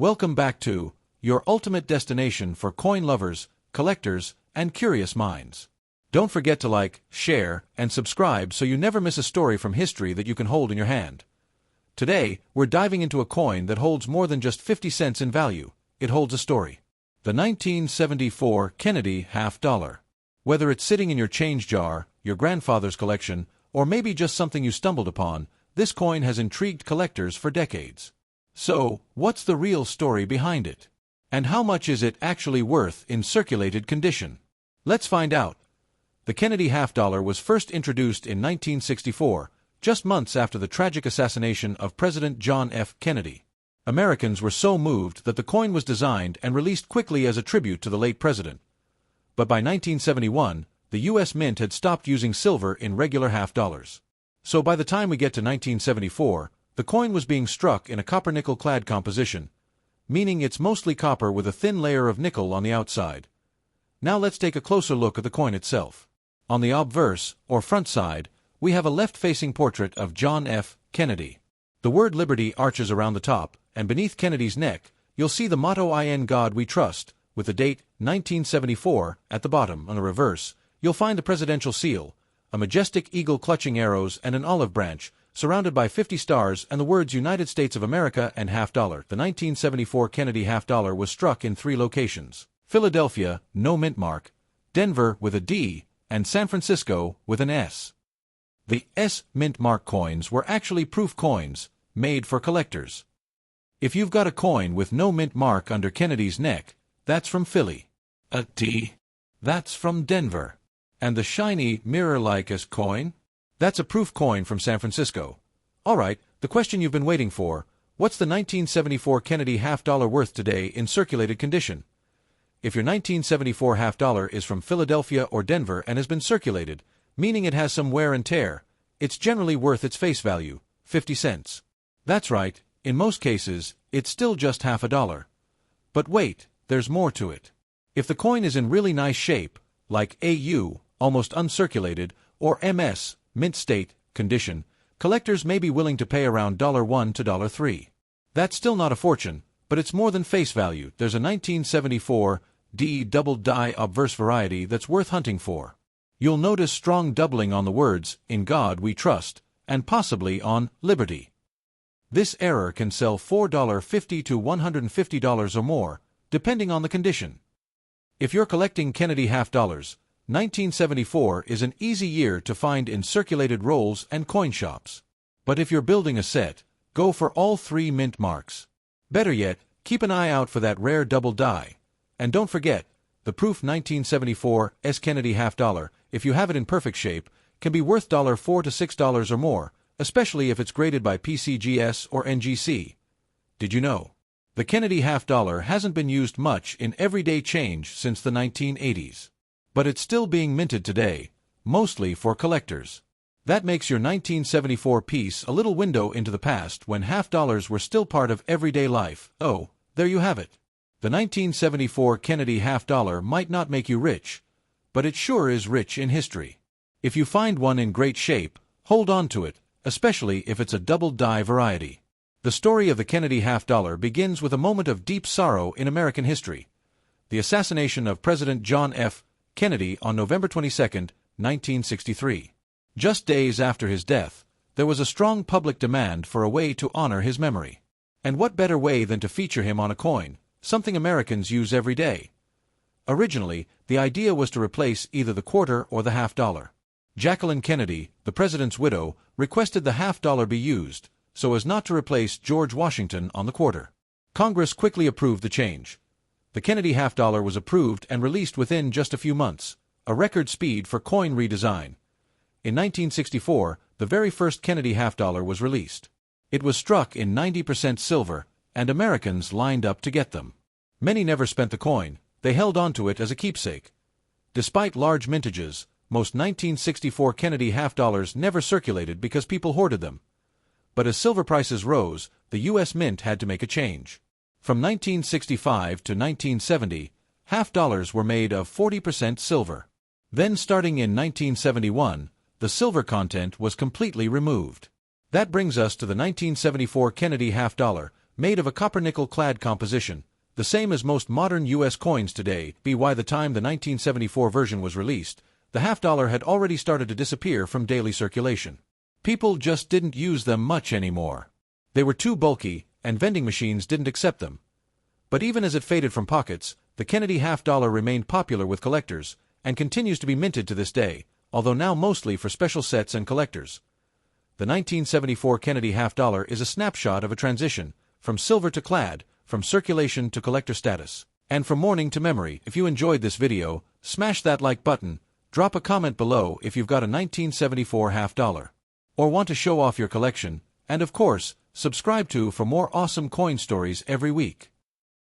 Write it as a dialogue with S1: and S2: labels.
S1: Welcome back to your ultimate destination for coin lovers, collectors, and curious minds. Don't forget to like, share, and subscribe so you never miss a story from history that you can hold in your hand. Today, we're diving into a coin that holds more than just 50 cents in value. It holds a story. The 1974 Kennedy half dollar. Whether it's sitting in your change jar, your grandfather's collection, or maybe just something you stumbled upon, this coin has intrigued collectors for decades. So, what's the real story behind it? And how much is it actually worth in circulated condition? Let's find out. The Kennedy half dollar was first introduced in 1964, just months after the tragic assassination of President John F. Kennedy. Americans were so moved that the coin was designed and released quickly as a tribute to the late president. But by 1971, the U.S. Mint had stopped using silver in regular half dollars. So by the time we get to 1974, the coin was being struck in a copper-nickel-clad composition, meaning it's mostly copper with a thin layer of nickel on the outside. Now let's take a closer look at the coin itself. On the obverse, or front side, we have a left-facing portrait of John F. Kennedy. The word Liberty arches around the top, and beneath Kennedy's neck, you'll see the motto "In God We Trust," with the date 1974 at the bottom. On the reverse, you'll find the presidential seal, a majestic eagle clutching arrows and an olive branch, surrounded by 50 stars and the words United States of America and half dollar. The 1974 Kennedy half dollar was struck in 3 locations: Philadelphia, no mint mark; Denver with a D; and San Francisco with an S. The S mint mark coins were actually proof coins, made for collectors. If you've got a coin with no mint mark under Kennedy's neck, that's from Philly. A T, that's from Denver. And the shiny, mirror-like S coin? That's a proof coin from San Francisco. Alright, the question you've been waiting for: what's the 1974 Kennedy half dollar worth today in circulated condition? If your 1974 half dollar is from Philadelphia or Denver and has been circulated, meaning it has some wear and tear, it's generally worth its face value, 50 cents. That's right, in most cases, it's still just half a dollar. But wait, there's more to it. If the coin is in really nice shape, like AU, almost uncirculated, or MS, mint state, condition, collectors may be willing to pay around $1 to $3. That's still not a fortune, but it's more than face value. There's a 1974 D double die obverse variety that's worth hunting for. You'll notice strong doubling on the words "In God We Trust," and possibly on "Liberty." This error can sell $4.50 to $150 or more, depending on the condition. If you're collecting Kennedy half dollars, 1974 is an easy year to find in circulated rolls and coin shops. But if you're building a set, go for all 3 mint marks. Better yet, keep an eye out for that rare double die. And don't forget, the proof 1974 S Kennedy half dollar, if you have it in perfect shape, can be worth $4 to $6 or more, especially if it's graded by PCGS or NGC. Did you know? The Kennedy half dollar hasn't been used much in everyday change since the 1980s. But it's still being minted today, mostly for collectors. That makes your 1974 piece a little window into the past when half dollars were still part of everyday life. Oh, there you have it. The 1974 Kennedy half dollar might not make you rich, but it sure is rich in history. If you find one in great shape, hold on to it, especially if it's a double die variety. The story of the Kennedy half dollar begins with a moment of deep sorrow in American history: the assassination of President John F. Kennedy on November 22, 1963. Just days after his death, there was a strong public demand for a way to honor his memory. And what better way than to feature him on a coin, something Americans use every day? Originally, the idea was to replace either the quarter or the half dollar. Jacqueline Kennedy, the president's widow, requested the half dollar be used, so as not to replace George Washington on the quarter. Congress quickly approved the change. The Kennedy half dollar was approved and released within just a few months, a record speed for coin redesign. In 1964, the very first Kennedy half dollar was released. It was struck in 90% silver, and Americans lined up to get them. Many never spent the coin; they held onto it as a keepsake. Despite large mintages, most 1964 Kennedy half dollars never circulated because people hoarded them. But as silver prices rose, the U.S. Mint had to make a change. From 1965 to 1970, half dollars were made of 40% silver. Then starting in 1971, the silver content was completely removed. That brings us to the 1974 Kennedy half dollar, Made of a copper-nickel clad composition, the same as most modern U.S. coins today, by the time the 1974 version was released, the half-dollar had already started to disappear from daily circulation. People just didn't use them much anymore. They were too bulky, and vending machines didn't accept them. But even as it faded from pockets, the Kennedy half-dollar remained popular with collectors, and continues to be minted to this day, although now mostly for special sets and collectors. The 1974 Kennedy half-dollar is a snapshot of a transition, from silver to clad, from circulation to collector status, and from mourning to memory. If you enjoyed this video, smash that like button, drop a comment below if you've got a 1974 half-dollar, or want to show off your collection, and of course, subscribe for more awesome coin stories every week.